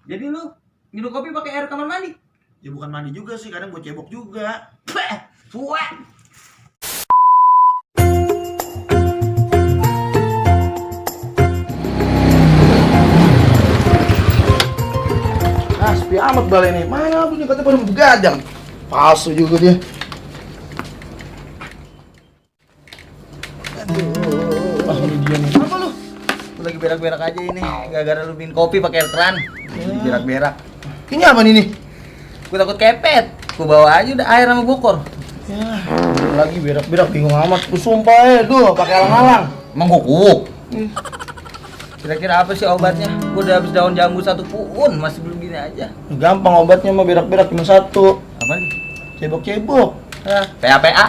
Jadi lu minum kopi pakai air kamar mandi? Ya bukan mandi juga sih, kadang gue cebok juga. Suwe. Ah, sepi amat balai ini. Mana punya kata pada begadang. Palsu juga dia. Aduh, ini dia nih. Apa lu? Lu lagi berak-berak aja ini. Gara-gara lu minum kopi pakai air keran. Jadi berak-berak. Ini apa nih nih? Gue takut kepet. Gue bawa aja udah air sama bokor. Ya, lagi berak-berak bingung amat. Gue sumpah duh, pakai alang-alang. Emang guguk. Kira-kira apa sih obatnya? Gue udah habis daun jambu satu puun, masih belum gini aja. Gampang obatnya mah berak-berak cuma satu. Apa nih? Cebok-cebok. PA.